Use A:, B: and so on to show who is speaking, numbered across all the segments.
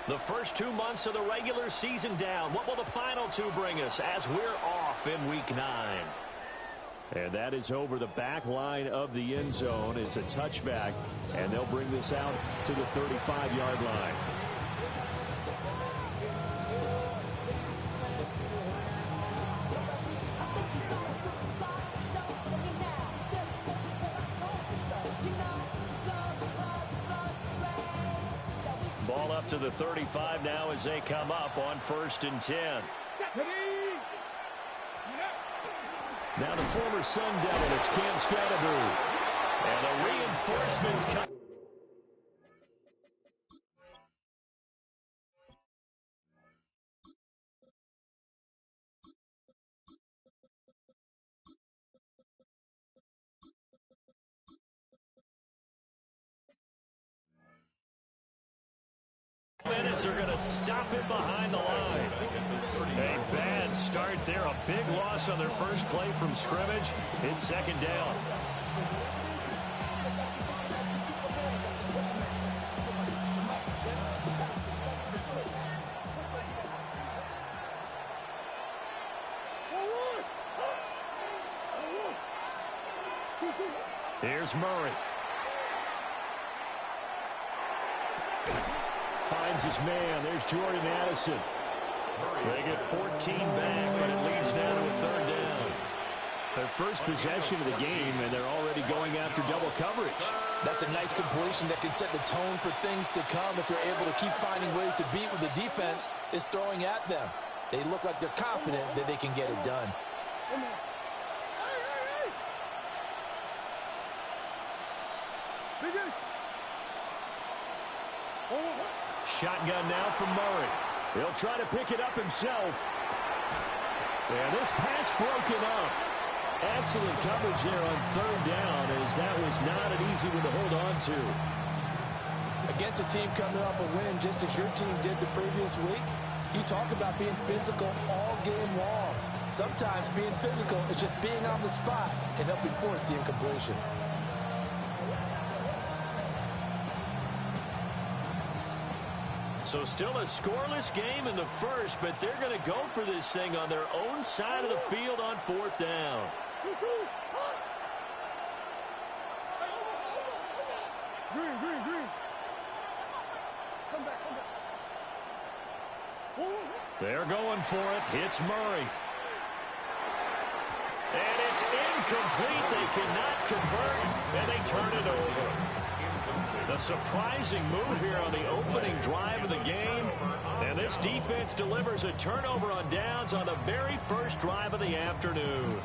A: The first 2 months of the regular season down. What will the final two bring us as we're off in Week 9?
B: And that is over the back line of the end zone. It's a touchback, and they'll bring this out to the 35-yard line. Ball up to the 35 now as they come up on 1st and 10. Now the former Sun Devil, it's Cam Scatterboo. And the reinforcements come. Minutes are going to stop it behind the line. A bad start there. A big loss on their first play from scrimmage. It's 2nd down. Here's Murray. Finds his man. There's Jordan Addison. They get 14 back, but it leads now to a 3rd down. Their first possession of the game, and they're already going after double coverage.
C: That's a nice completion that can set the tone for things to come if they're able to keep finding ways to beat what the defense is throwing at them. They look like they're confident that they can get it done.
B: Shotgun now from Murray. He'll try to pick it up himself. And this pass broken up. Excellent coverage there on 3rd down, as that was not an easy one to hold on to.
C: Against a team coming off a win just as your team did the previous week, you talk about being physical all game long. Sometimes being physical is just being on the spot and helping force the incompletion.
A: So still a scoreless game in the first, but they're going to go for this thing on their own side of the field on 4th down.
B: They're going for it. It's Murray.
A: And it's incomplete. They cannot convert, and they turn it over. A surprising move here on the opening drive of the game. And this defense delivers a turnover on downs on the very first drive of the afternoon.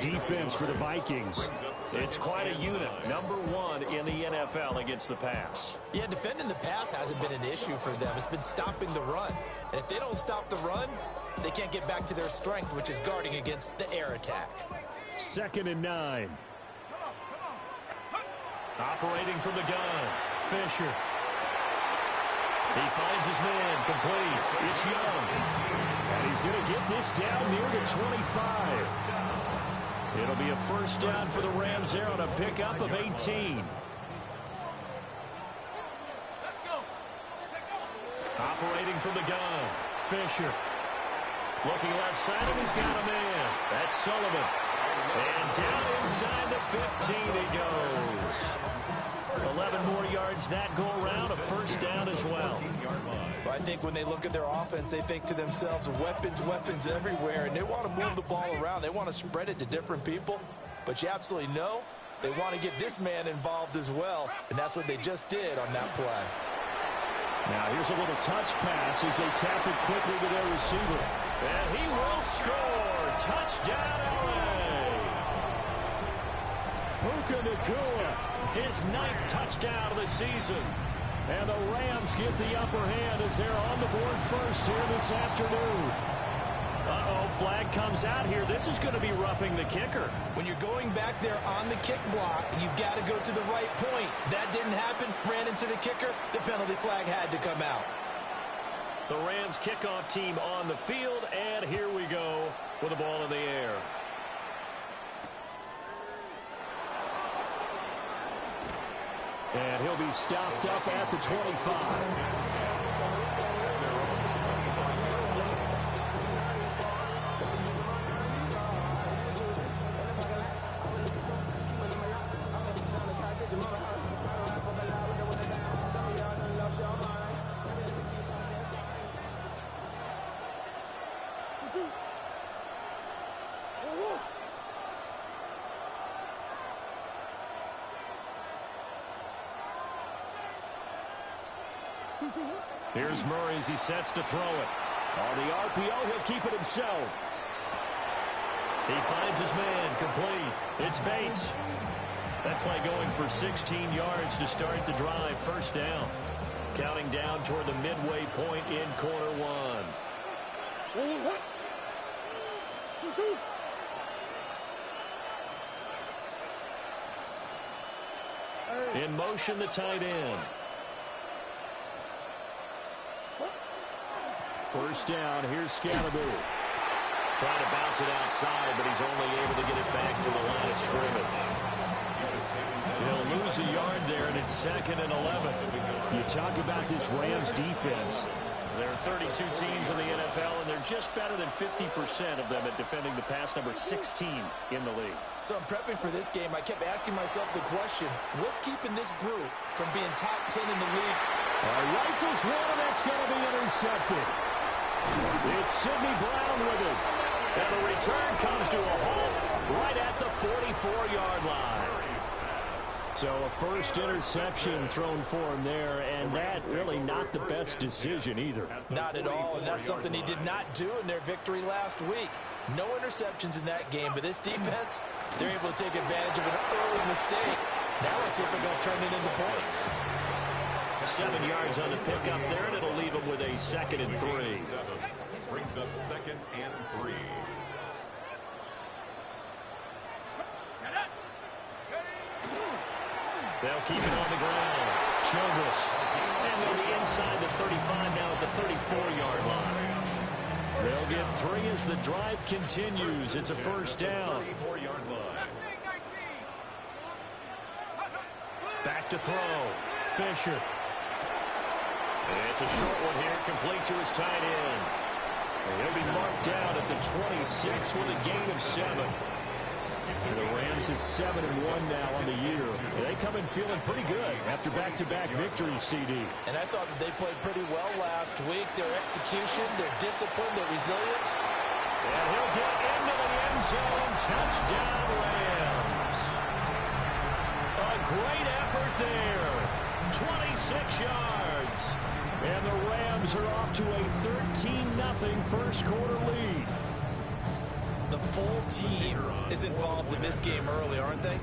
B: Defense for the Vikings.
A: It's quite a unit. Number 1 in the NFL against the pass.
C: Yeah, defending the pass hasn't been an issue for them. It's been stopping the run. And if they don't stop the run, they can't get back to their strength, which is guarding against the air attack.
B: 2nd and 9.
A: Operating from the gun, Fisher. He finds his man, complete. It's Young.
B: And he's going to get this down near the 25. It'll be a 1st down for the Rams there on a pickup of 18.
A: Operating from the gun, Fisher. Looking left side, and he's got a man. That's Sullivan. And down inside the 15 he goes. 11 more yards that go around, a 1st down as well.
C: But I think when they look at their offense, they think to themselves, weapons, weapons everywhere, and they want to move the ball around. They want to spread it to different people, but you absolutely know they want to get this man involved as well, and that's what they just did on that play.
B: Now here's a little touch pass as they tap it quickly to their receiver.
A: And he will score. Touchdown, LA. Puka Nacua, his 9th touchdown of the season.
B: And the Rams get the upper hand as they're on the board first here this afternoon. Uh-oh, flag comes out here. This is going to be roughing the kicker.
C: When you're going back there on the kick block, you've got to go to the right point. That didn't happen. Ran into the kicker. The penalty flag had to come out.
A: The Rams kickoff team on the field, and here we go with the ball in the air.
B: And he'll be stopped up at the 25.
A: Here's Murray as he sets to throw it.
B: On the RPO, he'll keep it himself.
A: He finds his man, complete. It's Bates. That play going for 16 yards to start the drive, first down. Counting down toward the midway point in quarter one. In motion, the tight end.
B: First down, here's Scalaboo.
A: Trying to bounce it outside, but he's only able to get it back to the line of scrimmage. He'll lose a yard there, and it's 2nd and 11.
B: You talk about this Rams defense.
A: There are 32 teams in the NFL, and they're just better than 50% of them at defending the pass, number 16 in the league.
C: So I'm prepping for this game. I kept asking myself the question, what's keeping this group from being top 10 in the league?
B: Rifles one, and that's going to be intercepted. It's Sidney Brown with it.
A: And the return comes to a halt right at the 44-yard line.
B: So a first interception thrown for him there, and that really not the best decision either.
C: Not at all, and that's something he did not do in their victory last week. No interceptions in that game, but this defense, they're able to take advantage of an early mistake. Now let's see if they're going to turn it into points.
A: 7 yards on the pickup there, and it'll leave them with a 2nd and 3.
D: Brings up 2nd and 3.
A: They'll keep it on the ground. Childress. And they'll be inside the 35 now at the 34-yard line. They'll get 3 as the drive continues. It's a first down. Back to throw. Fisher. It's a short one here, complete to his tight end. He'll be marked down at the 26 with a gain of 7.
B: And the Rams at 7-1 now on the year. They come in feeling pretty good after back-to-back victories, CD.
C: And I thought that they played pretty well last week. Their execution, their discipline, their resilience.
A: And he'll get into the end zone. Touchdown, Rams. A great effort there. 26 yards. And the Rams are off to a 13-0 first quarter lead.
C: The full team is involved in this game early, aren't they?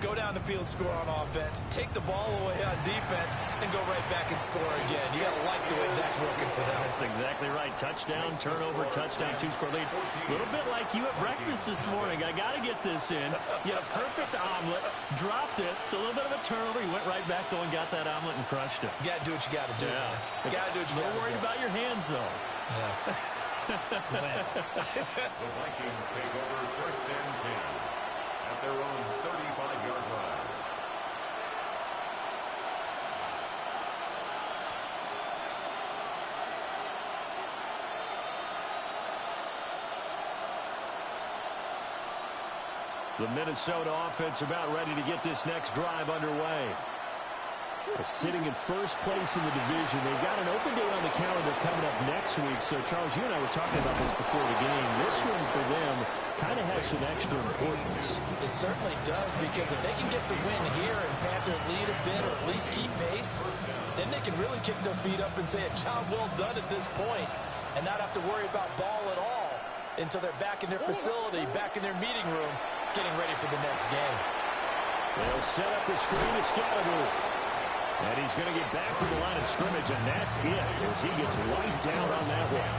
C: Go down the field, score on offense, take the ball away on defense, and go right back and score again. You got to like the way that's working for them.
A: That's exactly right. Touchdown, turnover, touchdown, 2-score lead. A little bit like you at breakfast this morning. I got to get this in. You had a perfect omelet, dropped it, so a little bit of a turnover. You went right back, though, and got that omelet and crushed it.
C: You got to do what you got to do, man. You got to do what you got to do.
A: A little worried about your hands, though.
C: Yeah.
D: The Vikings take over 1st and 10 at their own 35-yard line.
A: The Minnesota offense about ready to get this next drive underway.
B: Sitting in first place in the division. They've got an open day on the calendar coming up next week. So, Charles, you and I were talking about this before the game. This one for them kind of has some extra importance.
C: It certainly does, because if they can get the win here and pad their lead a bit or at least keep pace, then they can really kick their feet up and say a job well done at this point and not have to worry about ball at all until they're back in their facility, back in their meeting room, getting ready for the next game.
B: They'll set up the screen to Scalaboo. And he's going to get back to the line of scrimmage, and that's it as he gets wiped out on that one.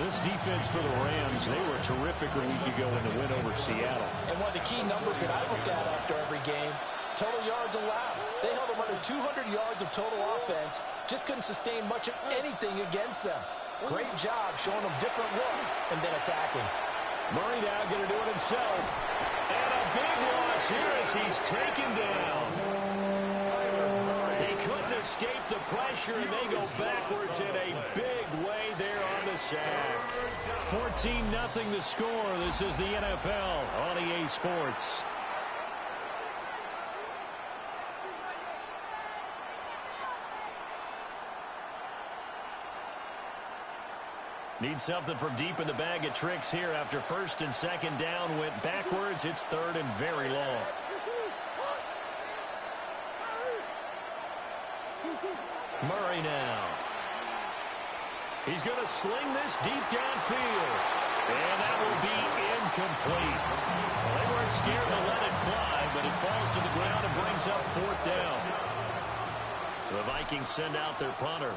B: This defense for the Rams, they were terrific a week ago in the win over Seattle.
C: And one of the key numbers that I look at after every game, total yards allowed. They held them under 200 yards of total offense. Just couldn't sustain much of anything against them. Great job showing them different looks and then attacking.
B: Murray now going to do it himself.
A: And a big loss here as he's taken down. He couldn't escape the pressure, and they go backwards in a big way there on the sack.
B: 14-0 the score. This is the NFL on EA Sports.
A: Need something from deep in the bag of tricks here after first and second down went backwards. It's third and very long. Murray now. He's going to sling this deep downfield. And that will be incomplete. Well, they weren't scared to let it fly, but it falls to the ground and brings up fourth down. The Vikings send out their punter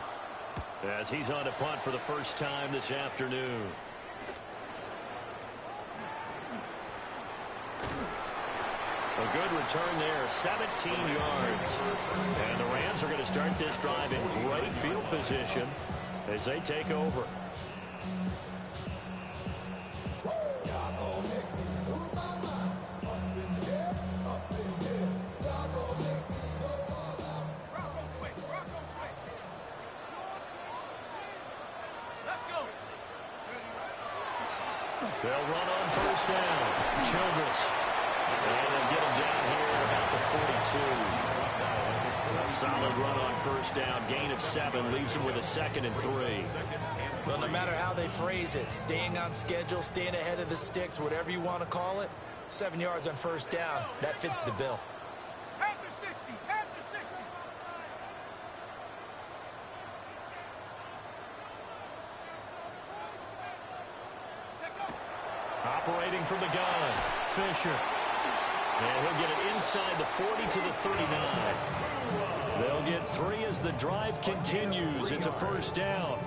A: as he's on to punt for the first time this afternoon. A good return there, 17 yards. And the Rams are going to start this drive in great field position as they take over. They'll run on first down. Childress. And they'll get him down here about the 42. A solid run on first down. Gain of 7 leaves him with a 2nd and 3.
C: Well, no matter how they phrase it, staying on schedule, staying ahead of the sticks, whatever you want to call it, 7 yards on first down, that fits the bill.
A: Operating from the gun, Fisher. And he'll get it inside the 40 to the 39. They'll get 3 as the drive continues. It's a first down.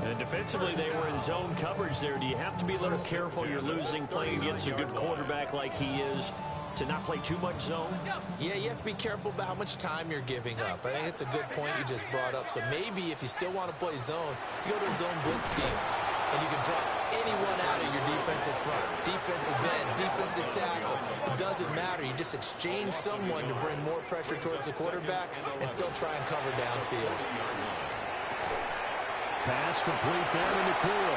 A: And defensively, they were in zone coverage there. Do you have to be a little careful? You're losing, playing against a good quarterback like he is, to not play too much zone?
C: Yeah, you have to be careful about how much time you're giving up. I think it's a good point you just brought up. So maybe if you still want to play zone, you go to a zone blitz scheme. And you can drop anyone out of your defensive front. Defensive end, defensive tackle. It doesn't matter. You just exchange someone to bring more pressure towards the quarterback and still try and cover downfield.
B: Pass complete there in the clear.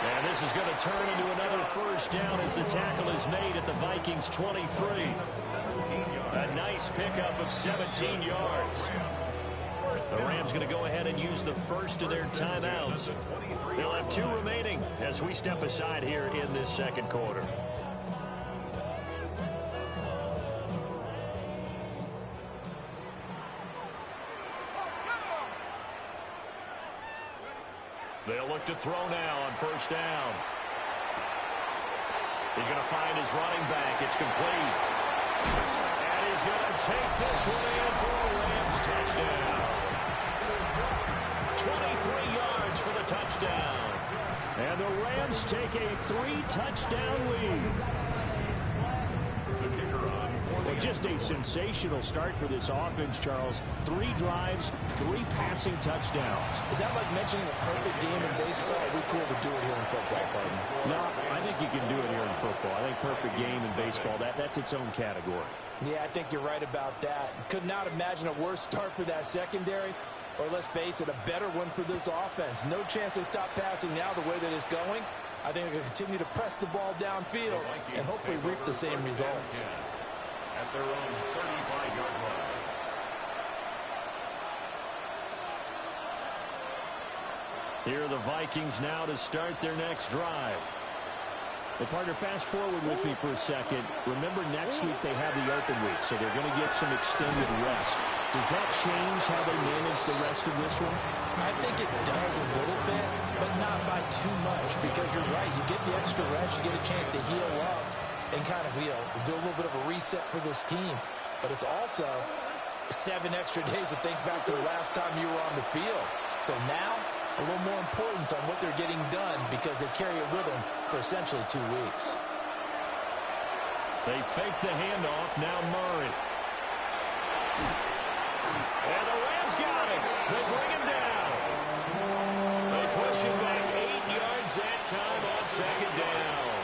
A: And this is going to turn into another first down as the tackle is made at the Vikings 23. A nice pickup of 17 yards. The Rams going to go ahead and use the first of their timeouts. They'll have 2 remaining as we step aside here in this second quarter. They'll look to throw now on first down. He's going to find his running back. It's complete. And he's going to take this one in for a Rams touchdown. 23 yards for the touchdown.
B: And the Rams take a 3-touchdown lead. Well, just a sensational start for this offense, Charles. 3 drives, 3 passing touchdowns.
C: Is that like mentioning a perfect game in baseball? Are we cool to do it here in football, pardon?
B: No, I think you can do it here in football. I think perfect game in baseball, that's its own category.
C: Yeah, I think you're right about that. Could not imagine a worse start for that secondary. Or let's face it, a better one for this offense. No chance they stop passing now the way that it's going. I think they'll continue to press the ball downfield and hopefully reap the same results.
D: At their own 35-yard line.
A: Here are the Vikings now to start their next drive.
B: Well, partner, fast forward with me for a second. Remember, next week they have the open week, so they're going to get some extended rest. Does that change how they manage the rest of this one?
C: I think it does a little bit, but not by too much, because you're right. You get the extra rest, you get a chance to heal up and kind of, do a little bit of a reset for this team. But it's also 7 extra days to think back to the last time you were on the field. So now, a little more importance on what they're getting done because they carry it with them for essentially 2 weeks.
B: They fake the handoff. Now Murray. And the Rams got him. They bring him down. They push him back 8 yards that time on second down.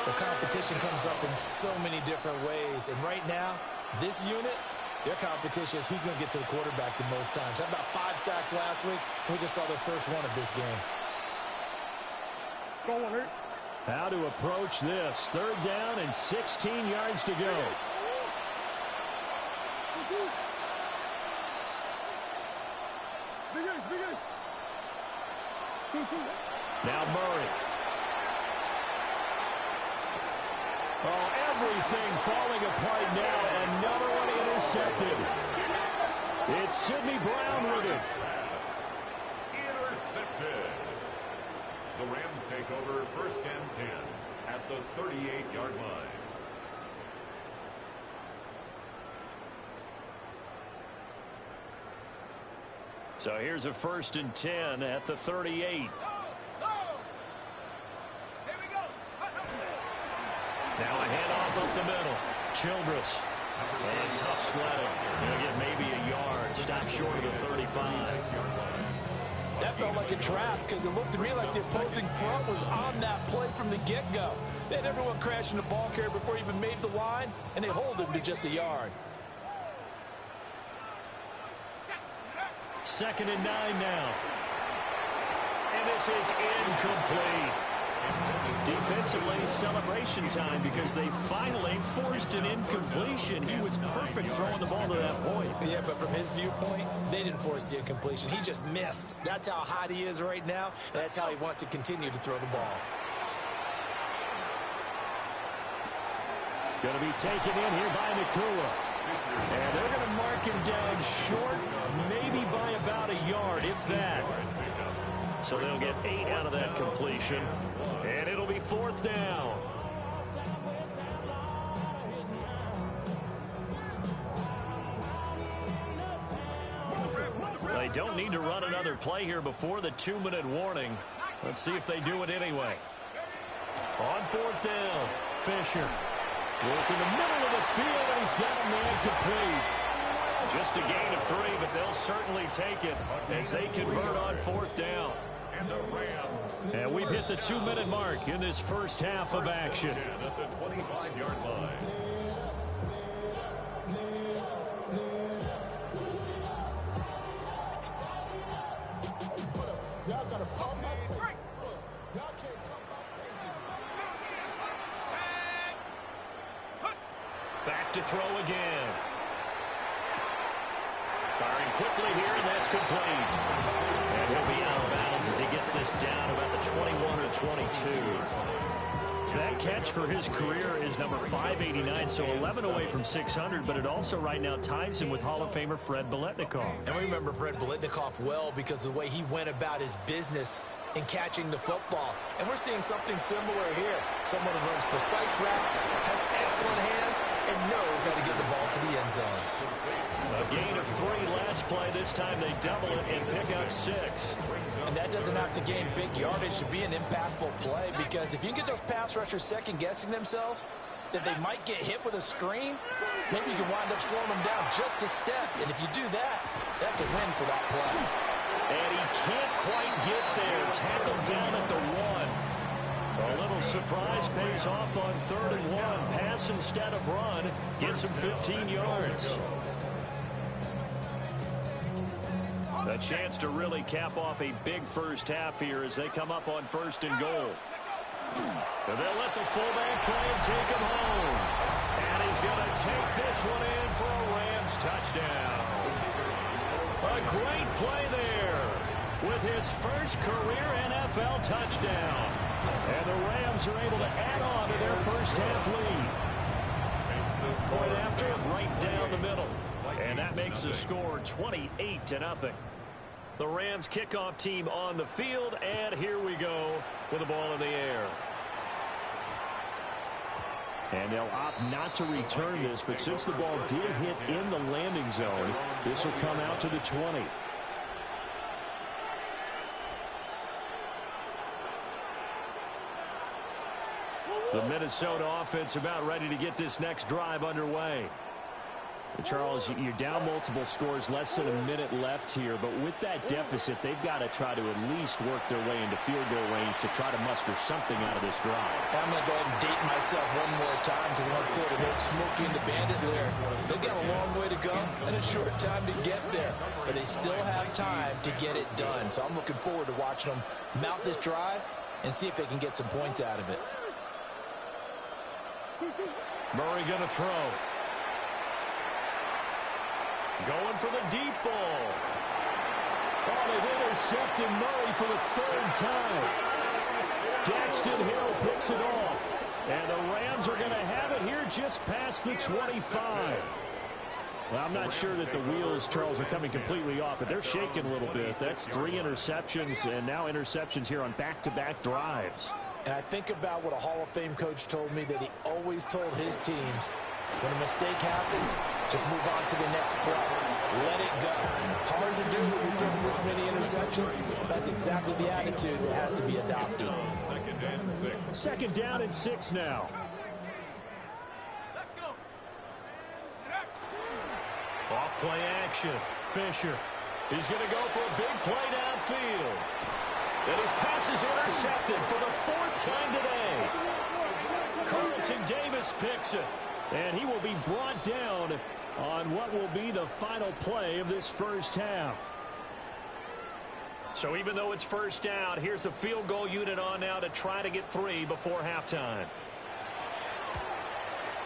C: The competition comes up in so many different ways. And right now, this unit, their competition is who's going to get to the quarterback the most times. Had about 5 sacks last week. We just saw their first one of this game.
B: How to approach this. 3rd down and 16 yards to go. Now Murray. Oh, everything falling apart now. Another one intercepted. It's Sidney Brown with it.
D: Intercepted. The Rams take over 1st and 10 at the 38-yard line.
B: So here's a 1st and 10 at the 38. Now a handoff up the middle. Childress. And tough sledding. He'll get maybe a yard. Stop short of the 35.
C: That felt like a trap because it looked to me like the opposing front was on that play from the get-go. They had everyone crashing the ball carrier before he even made the line, and they hold him to just a yard.
B: 2nd and 9 now. And this is incomplete. Defensively, celebration time because they finally forced an incompletion. He was perfect throwing the ball to that point.
C: Yeah, but from his viewpoint, they didn't force the incompletion. He just missed. That's how hot he is right now, and that's how he wants to continue to throw the ball.
B: Going to be taken in here by Nacua. And they're going to mark him down short, maybe by about a yard, if that. So they'll get 8 out of that completion. And it'll be 4th down. They don't need to run another play here before the 2-minute warning. Let's see if they do it anyway. On 4th down, Fisher. Work in the middle of the field, and he's got a man complete. Just a gain of 3, but they'll certainly take it as they convert on 4th down. And we've hit the 2-minute mark in this first half of action.
D: At the 25-yard line.
E: Y'all got to call my tape. Y'all can't talk about
B: Back to throw again. Firing quickly here, and that's complete. And he'll be out of bounds as he gets this down about the 21 or 22. That catch for his career is number 589, so 11 away from 600, but it also right now ties him with Hall of Famer Fred Biletnikoff.
C: And we remember Fred Biletnikoff well because of the way he went about his business in catching the football. And we're seeing something similar here. Someone who runs precise routes, has excellent hands, and knows how to get the ball to the end zone.
B: A gain of 3 last play. This time they double it and pick up 6.
C: And that doesn't have to gain big yardage to be an impactful play, because if you can get those pass rushers second-guessing themselves that they might get hit with a screen, maybe you can wind up slowing them down just a step. And if you do that, that's a win for that play.
B: And he can't quite get there. Tackled down at the 1. A little surprise pays off on 3rd and 1. Pass instead of run. Gets him 15 yards. A chance to really cap off a big first half here as they come up on 1st and goal. And they'll let the fullback try and take him home. And he's going to take this one in for a Rams touchdown. A great play there with his first career NFL touchdown. And the Rams are able to add on to their first half lead. Point after it right down the middle. And that makes the score 28-0. The Rams kickoff team on the field, and here we go with the ball in the air. And they'll opt not to return this, but since the ball did hit in the landing zone, this will come out to the 20. The Minnesota offense about ready to get this next drive underway. Charles, you're down multiple scores, less than a minute left here, but with that deficit, they've got to try to at least work their way into field goal range to try to muster something out of this drive.
C: I'm going to go ahead and date myself one more time because I'm going to quote an old Smokey and the Bandit lyric. They've got a long way to go and a short time to get there, but they still have time to get it done. So I'm looking forward to watching them mount this drive and see if they can get some points out of it.
A: Murray going to throw. Going for the deep ball. Oh, they've intercepted Murray for the third time. Daxton Hill picks it off. And the Rams are going to have it here just past the 25. Well, I'm not sure that the wheels, Charles, are coming completely off, but they're shaking a little bit. That's 3 interceptions, and now interceptions here on back-to-back drives.
C: And I think about what a Hall of Fame coach told me, that he always told his teams, when a mistake happens, just move on to the next play. Let it go. Hard to do when you're throwing this many interceptions. That's exactly the attitude that has to be adopted.
B: Second down and 6 now.
A: Off play action. Fisher. He's going to go for a big play downfield. And his pass is intercepted for the 4th time today. Carlton Davis picks it.
B: And he will be brought down on what will be the final play of this first half.
A: So even though it's first down, here's the field goal unit on now to try to get 3 before halftime.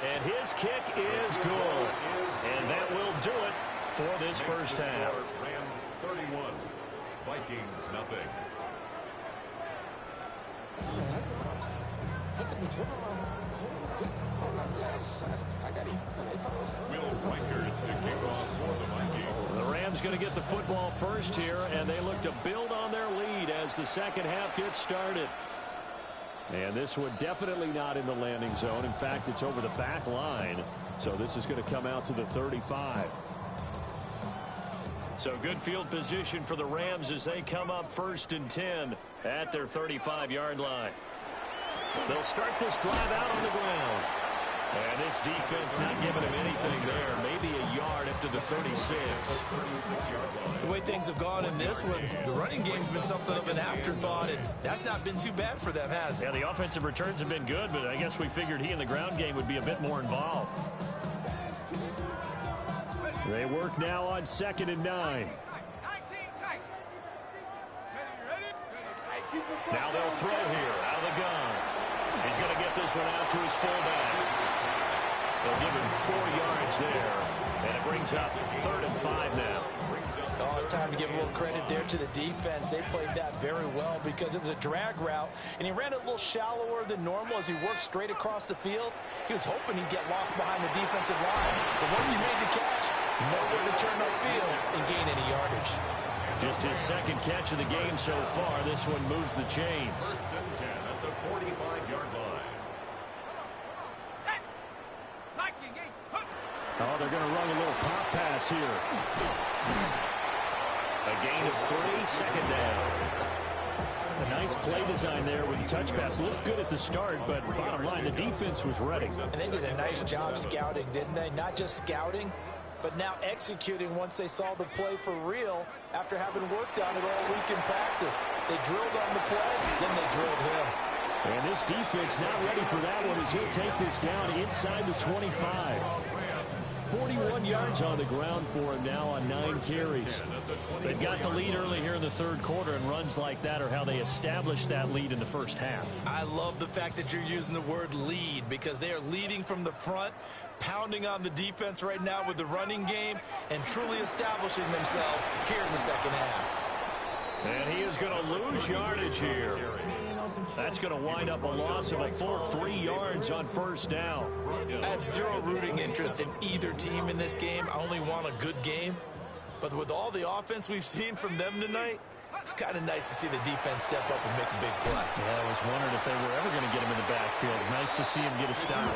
A: And his kick is good. And that will do it for this first half.
D: Rams 31, Vikings nothing. Will Vikers to kick off for the Vikings.
A: The Rams going to get the football first here, and they look to build on their lead as the second half gets started.
B: And this one definitely not in the landing zone. In fact, it's over the back line. So this is going to come out to the 35.
A: So good field position for the Rams as they come up 1st and 10 at their 35-yard line. They'll start this drive out on the ground. And this defense not giving him anything there. Maybe a yard up to the 36.
C: The way things have gone in this one, the running game's been something of an afterthought, and that's not been too bad for them, has it?
A: Yeah, the offensive returns have been good, but I guess we figured he in the ground game would be a bit more involved.
B: They work now on 2nd and 9.
A: Now they'll throw here out of the gun. He's going to get this one out to his fullback. They'll give him 4 yards there. And it brings up 3rd and 5 now.
C: Oh, it's time to give a little credit there to the defense. They played that very well because it was a drag route, and he ran it a little shallower than normal as he worked straight across the field. He was hoping he'd get lost behind the defensive line. But once he made the catch, nowhere to turn upfield and gain any yardage.
A: Just his 2nd catch of the game so far. This one moves the chains.
D: 1st and 10 at the 45-yard line.
B: Oh, they're going to run a little pop pass here.
A: A gain of 3, 2nd down.
B: A nice play design there with the touch pass. Looked good at the start, but bottom line, the defense was ready.
C: And they did a nice job scouting, didn't they? Not just scouting, but now executing once they saw the play for real after having worked on it all week in practice. They drilled on the play, then they drilled him.
B: And this defense not ready for that one as he'll take this down inside the 25. 41 yards on the ground for him now on 9 carries.
A: They've got the lead early here in the 3rd quarter, and runs like that are how they established that lead in the first half.
C: I love the fact that you're using the word lead because they are leading from the front, pounding on the defense right now with the running game, and truly establishing themselves here in the second half.
A: And he is going to lose yardage here. That's going to wind up a loss of a full 3 yards on 1st down.
C: I have zero rooting interest in either team in this game. I only want a good game. But with all the offense we've seen from them tonight, It's kind of nice to see the defense step up and make a big play.
B: Yeah, I was wondering if they were ever going to get him in the backfield. Nice to see him get a stop.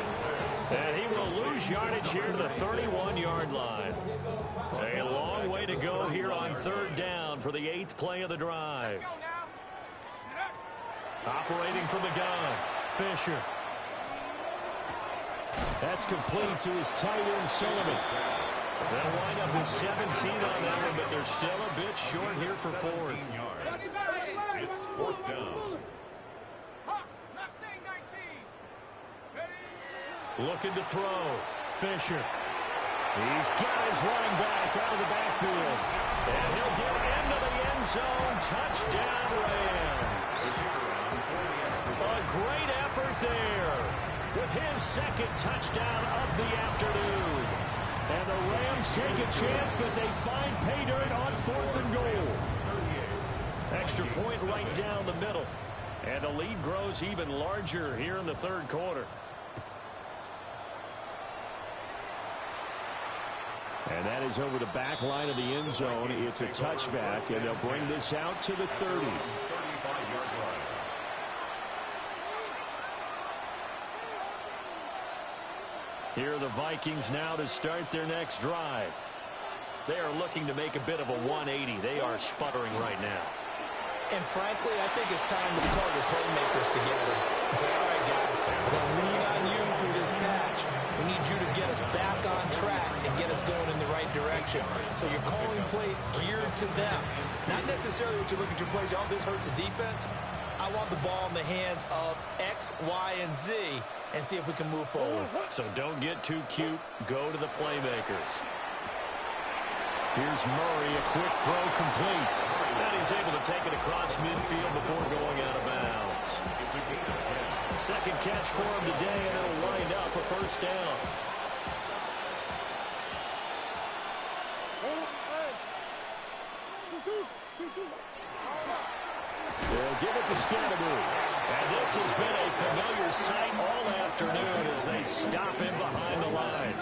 B: And he will lose yardage here to the 31-yard line. A long way to go here on third down for the 8th play of the drive. Operating from the gun, Fisher. That's complete to his tight end, Sullivan. They'll wind up with 17 on that one, but they're still a bit short here for fourth.
D: It's fourth down.
A: Looking to throw. Fisher.
B: He's got his running back out of the backfield.
A: And he'll get into the end zone. Touchdown, Rams. A great effort there with his second touchdown of the afternoon. And the Rams take a chance, but they find pay dirt on 4th and goal. Extra point right down the middle. And the lead grows even larger here in the third quarter.
B: And that is over the back line of the end zone. It's a touchback, and they'll bring this out to the 30.
D: 35-yard line.
A: Here are the Vikings now to start their next drive. They are looking to make a bit of a 180. They are sputtering right now.
C: And frankly, I think it's time to call your playmakers together and say, all right, guys, we're going to lean on you through this patch. We need you to get us back on track and get us going in the right direction. So you're calling plays geared to them. Not necessarily what you look at your plays, oh, this hurts the defense. I want the ball in the hands of X, Y, and Z and see if we can move forward.
A: So don't get too cute. Go to the playmakers. Here's Murray, a quick throw complete. And he's able to take it across midfield before going out of bounds. Second catch for him today, and it'll wind up a first down. They'll give it to Scatterbury. And this has been a familiar sight all afternoon as they stop him behind the line.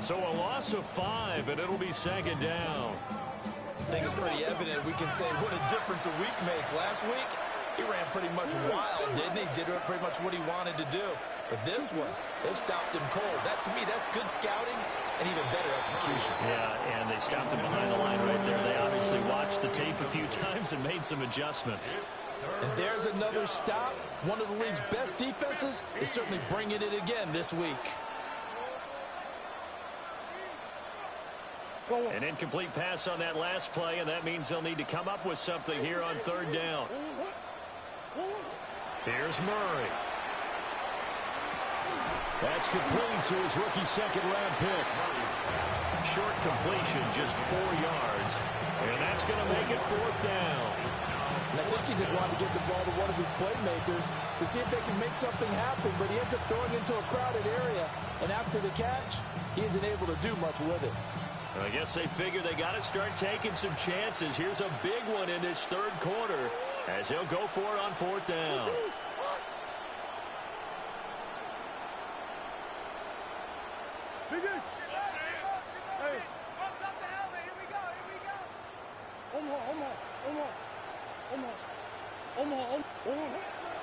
A: So a loss of 5, and it'll be second down.
C: I think it's pretty evident. We can say what a difference a week makes. Last week, he ran pretty much wild, didn't he? Did pretty much what he wanted to do. But this one, they stopped him cold. That, to me, that's good scouting and even better execution.
A: Yeah, and they stopped him behind the line right there. They obviously watched the tape a few times and made some adjustments.
C: And there's another stop. One of the league's best defenses is certainly bringing it again this week.
A: An incomplete pass on that last play, and that means they'll need to come up with something here on third down. Here's Murray.
B: That's complete to his rookie second-round pick.
A: Short completion, just 4 yards. And that's going to make it fourth down.
C: And I think he just wanted to get the ball to one of his playmakers to see if they can make something happen, but he ends up throwing into a crowded area. And after the catch, he isn't able to do much with it.
A: I guess they figure they got to start taking some chances. Here's a big one in this third quarter as he'll go for it on fourth down.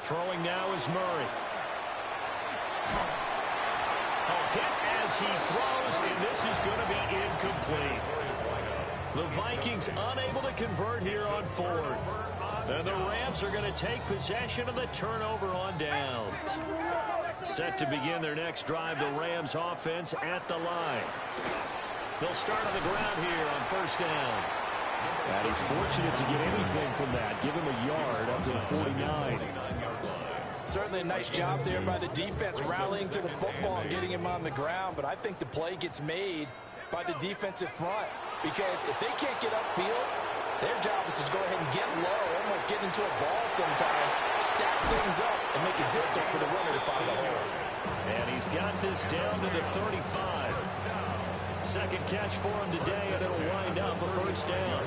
A: Throwing now is Murray. A hit as he throws, and this is going to be incomplete. The Vikings unable to convert here on fourth. And the Rams are going to take possession of the turnover on downs. Set to begin their next drive, the Rams offense at the line. They'll start on the ground here on first down.
B: And he's fortunate to get anything from that. Give him a yard up to the 49.
C: Certainly a nice job there by the defense rallying to the football and getting him on the ground. But I think the play gets made by the defensive front. Because if they can't get upfield, their job is to go ahead and get low, almost get into a ball sometimes, stack things up, and make it difficult for the runner to find a hole.
A: And he's got this down to the 35. Second catch for him today, and it'll wind up a first down.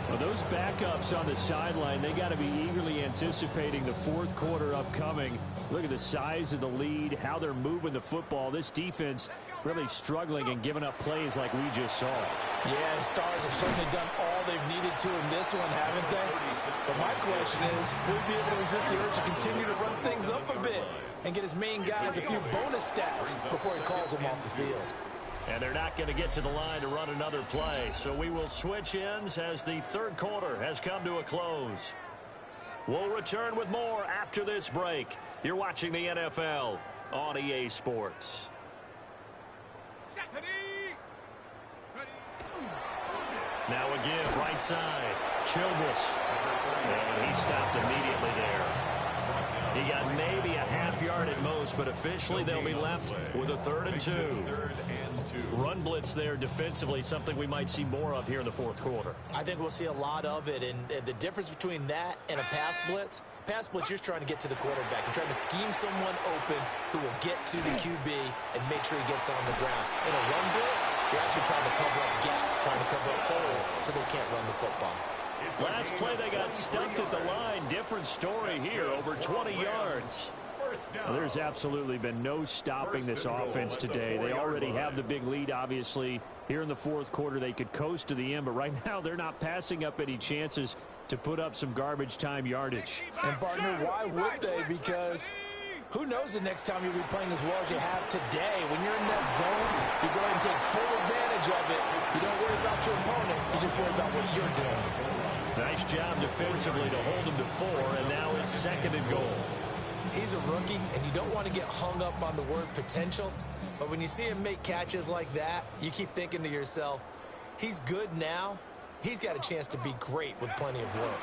B: Well, those backups on the sideline, they got to be eagerly anticipating the fourth quarter upcoming. Look at the size of the lead, how they're moving the football. This defense really struggling and giving up plays like we just saw.
C: Yeah, the Stars have certainly done all they've needed to in this one, haven't they? But my question is, will he be able to resist the urge to continue to run things up a bit and get his main guys a few bonus stats before he calls them off the field?
B: And they're not going to get to the line to run another play, so we will switch ends as the third quarter has come to a close. We'll return with more after this break. You're watching the NFL on EA Sports. Now a give, right side. Childress. And he stopped immediately there. He got maybe a half yard at most, but officially they'll be left with a 3rd and 2. Run blitz there defensively, something we might see more of here in the fourth quarter.
C: I think we'll see a lot of it, and the difference between that and a pass blitz, you're trying to get to the quarterback. You're trying to scheme someone open who will get to the QB and make sure he gets on the ground. In a run blitz, you're actually trying to cover up gaps, trying to cover up holes so they can't run the football.
B: Last play, they got stuffed at the line. Different story here, over 20 yards. Well, there's absolutely been no stopping this offense today. They already have the big lead, obviously. Here in the fourth quarter, they could coast to the end, but right now they're not passing up any chances to put up some garbage time yardage.
C: And, partner, why would they? Because who knows the next time you'll be playing as well as you have today. When you're in that zone, you go ahead and take full advantage of it. You don't worry about your opponent. You just worry about what you're doing.
B: Nice job defensively to hold him to 4, and now it's 2nd and goal.
C: He's a rookie, and you don't want to get hung up on the word potential. But when you see him make catches like that, you keep thinking to yourself, he's good now. He's got a chance to be great with plenty of work.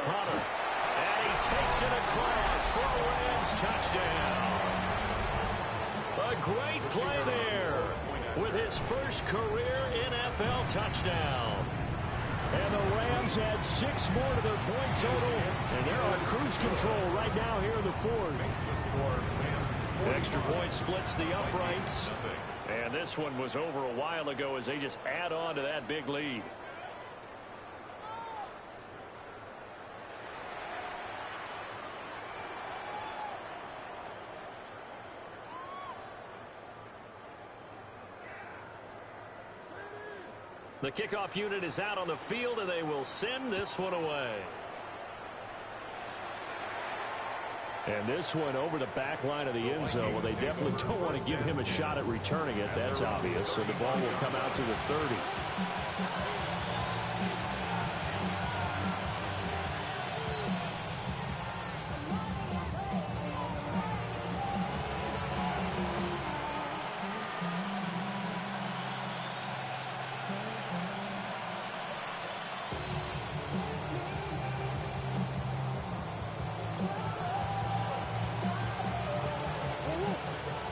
B: Hunter, and he takes it across for a Rams touchdown. A great play there with his first career NFL touchdown. And the Rams add 6 more to their point total, and they're on cruise control right now here in the fourth. Extra point splits the uprights, and this one was over a while ago as they just add on to that big lead. The kickoff unit is out on the field, and they will send this one away. And this one over the back line of the end zone. Well, they definitely don't want to give him a shot at returning it. That's obvious. So the ball will come out to the 30.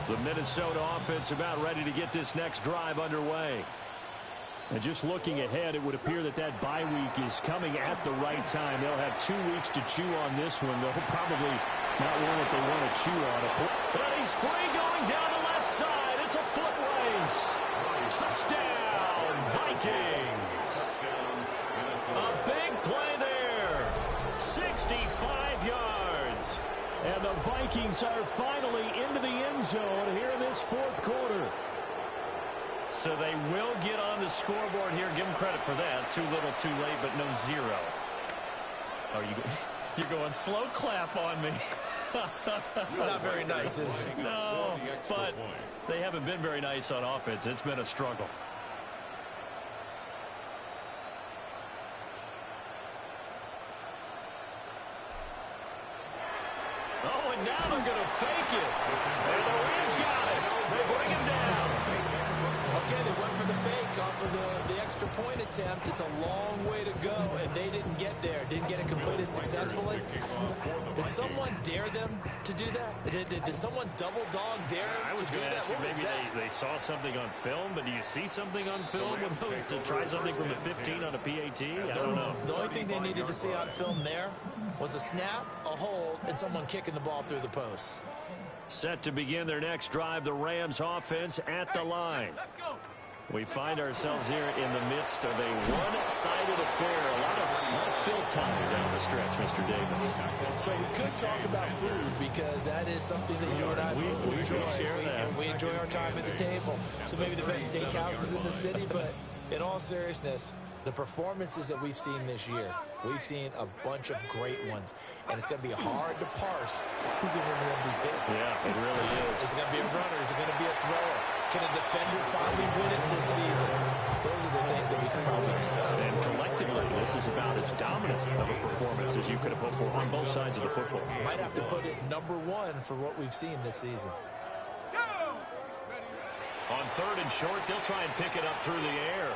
B: The Minnesota offense about ready to get this next drive underway. And just looking ahead, it would appear that that bye week is coming at the right time. They'll have 2 weeks to chew on this one. They'll probably not one that they want to chew on. But he's free going down the left side. It's a foot race. Touchdown, Vikings. A big play there. 65 yards. And the Vikings are finally into the end zone here in this fourth quarter. So they will get on the scoreboard here. Give them credit for that. Too little, too late, but no 0. Oh, you're going slow clap on me.
C: Not very nice, is it?
B: No, but they haven't been very nice on offense. It's been a struggle. Oh, and now they're going to fake it. And the Rams got it. They bring him down.
C: Okay, they went for the fake off of the extra point attempt. It's a long way to go, and they didn't get there. Didn't get it completed successfully. Did someone dare them to do that? Did someone double dog dare them to do that? What was
B: maybe
C: that?
B: they saw something on film, but do you see something on film with those to try something from the 15 on a PAT? I don't know.
C: The only thing they needed to see on film there was a snap, a hold, and someone kicking the ball through the post.
B: Set to begin their next drive, the Rams offense at the line. We find ourselves here in the midst of a one-sided affair. A lot of fill time down the stretch, Mr. Davis.
C: So we could talk about food because that is something that you and I
B: we
C: enjoy.
B: share that.
C: We enjoy our time at the table. So maybe the best steakhouses in the city, but in all seriousness, The performances that we've seen this year, we've seen a bunch of great ones, and it's going to be hard to parse who's going to win the MVP.
B: Yeah, it really is.
C: Is it going to be a runner? Is it going to be a thrower? Can a defender finally win it this season? Those are the things that we can probably discuss.
B: And collectively, this is about as dominant of a performance as you could have hoped for on both sides of the football.
C: Might have to put it number one for what we've seen this season.
A: On 3rd and short, they'll try and pick it up through the air.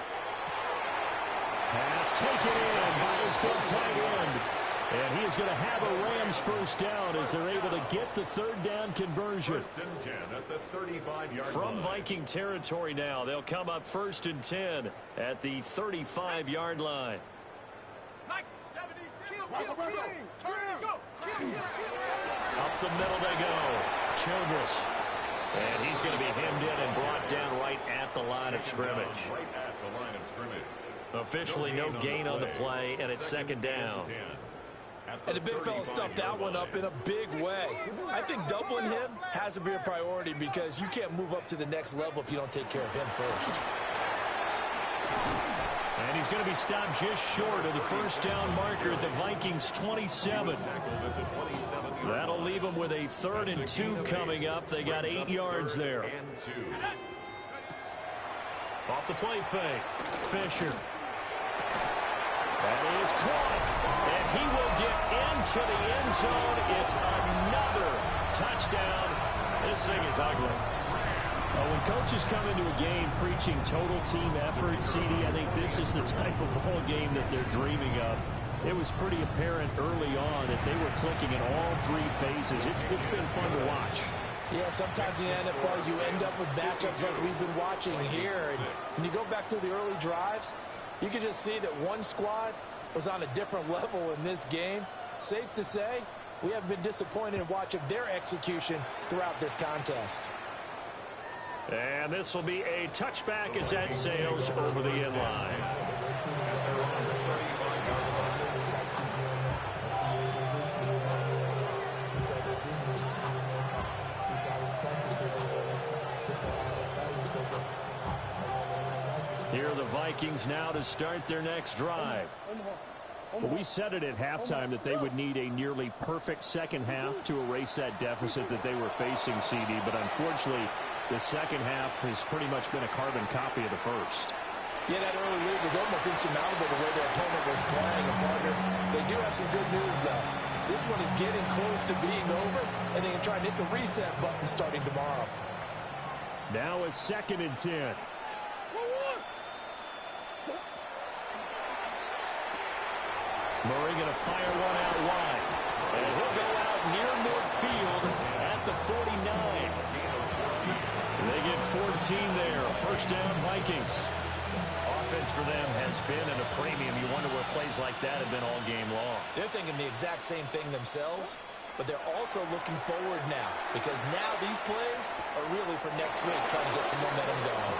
B: Pass taken in by his big tight end. And he is going to have a Rams first down as they're able to get the 3rd down conversion.
D: 1st and 10 at the 35-yard
A: From
D: line.
A: Viking territory now, they'll come up 1st and 10 at the 35-yard line. Up the middle they go. Childress. And he's going to be hemmed in and brought down right at the line of scrimmage.
D: Right at the line of scrimmage.
A: Officially no gain on the play, and it's 2nd down.
C: And the big fella stuffed that one up in a big way. I think doubling him has to be a priority because you can't move up to the next level if you don't take care of him first.
A: And he's going to be stopped just short of the first down marker at the Vikings' 27. That'll leave them with a 3rd and 2 coming up. They got 8 yards there. Off the play fake. Fisher. That is caught. And he will get into the end zone. It's another touchdown. This thing is ugly.
B: When coaches come into a game preaching total team effort, CD, I think this is the type of ball game that they're dreaming of. It was pretty apparent early on that they were clicking in all 3 phases. It's been fun to watch.
C: Yeah, sometimes in the NFL you end up with matchups like we've been watching here. And when you go back to the early drives, you can just see that one squad was on a different level in this game. Safe to say, we have been disappointed in watching their execution throughout this contest.
A: And this will be a touchback as that sails over the end line. Here are the Vikings now to start their next drive.
B: Well, we said it at halftime that they would need a nearly perfect second half to erase that deficit that they were facing, CD. But unfortunately, the second half has pretty much been a carbon copy of the first.
C: Yeah, that early lead was almost insurmountable the way their opponent was playing. And partner, they do have some good news, though. This one is getting close to being over, and they can try and hit the reset button starting tomorrow.
B: Now a 2nd and 10.
A: Murray going to fire one out wide. And he'll go out near midfield at the 49. They get 14 there. First down, Vikings. Offense for them has been at a premium. You wonder where plays like that have been all game long.
C: They're thinking the exact same thing themselves, but they're also looking forward now because now these plays are really for next week, trying to get some momentum going.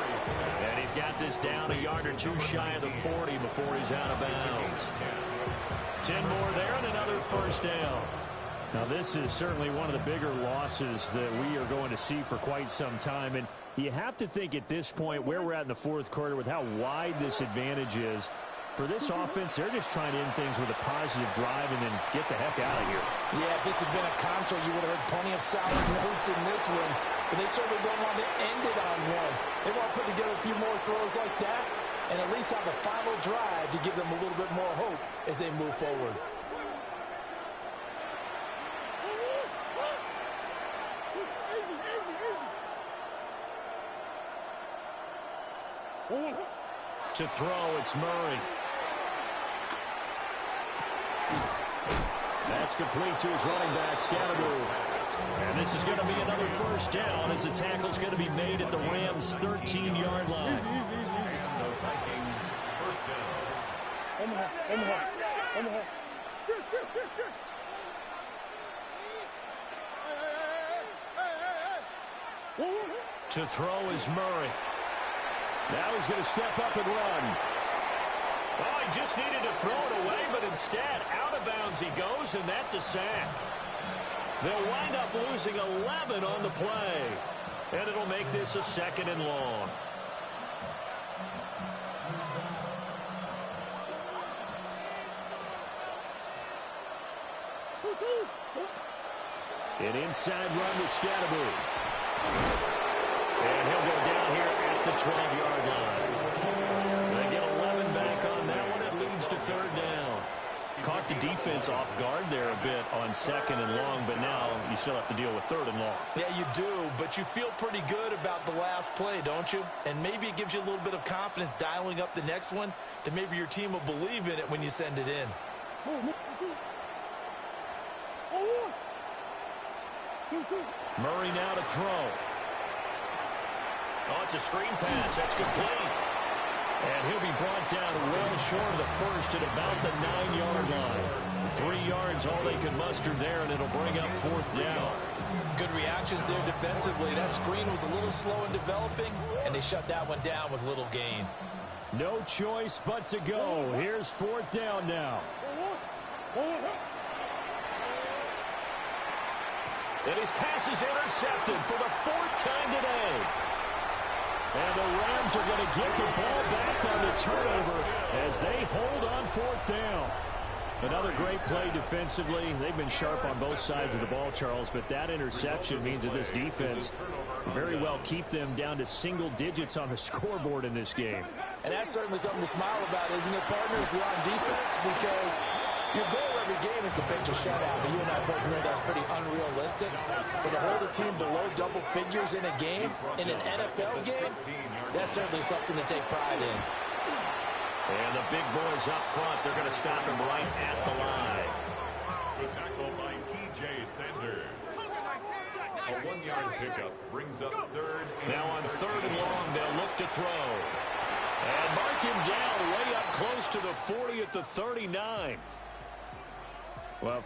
A: And he's got this down a yard or two shy of the 40 before he's out of bounds. 10 more there and another first down.
B: Now, this is certainly one of the bigger losses that we are going to see for quite some time. And you have to think at this point where we're at in the 4th quarter with how wide this advantage is. For this offense, they're just trying to end things with a positive drive and then get the heck out of here.
C: Yeah, if this had been a console, you would have heard plenty of sour notes in this one. But they certainly don't want to end it on one. They want to put together a few more throws like that and at least have a final drive to give them a little bit more hope as they move forward.
A: To throw, it's Murray. That's complete to his running back, Scatteroo. And this is going to be another first down as the tackle's going to be made at the Rams' 13-yard line.
D: And the Vikings first down.
A: To throw is Murray. Now he's going to step up and run. Oh, he just needed to throw it away, but instead, out of bounds he goes, and that's a sack. They'll wind up losing 11 on the play, and it'll make this a 2nd and long.
B: An inside run to Scatterby. And he'll go down here at the 12-yard line. They get 11 back on that one. It leads to third down.
A: Caught the defense off guard there a bit on second and long, but now you still have to deal with third and long.
C: Yeah, you do, but you feel pretty good about the last play, don't you? And maybe it gives you a little bit of confidence dialing up the next one, that maybe your team will believe in it when you send it in.
A: Murray now to throw. Oh, it's a screen pass. That's complete. And he'll be brought down well short of the first at about the 9-yard line. 3 yards, all they could muster there, and it'll bring up fourth down.
C: Good reactions there defensively. That screen was a little slow in developing, and they shut that one down with little gain.
B: No choice but to go. Here's fourth down now.
A: And his pass is intercepted for the 4th time today. And the Rams are going to get the ball back on the turnover as they hold on fourth down. Another great play defensively. They've been sharp on both sides of the ball, Charles, but that interception means that this defense very well keep them down to single digits on the scoreboard in this game.
C: And that's certainly something to smile about, isn't it, partner, if you're on defense? Because your goal every game is to pitch a shutout. But you and I both know that's pretty unrealistic. For to hold a team below double figures in a game, in an NFL game, that's certainly something to take pride in.
A: And the big boys up front, they're going to stop him right at the line.
D: The tackle by T.J. Sanders. A 1-yard pickup brings up third.
A: Now on third and long, they'll look to throw. And mark him down way up close to the 40 at the 39.
B: Well,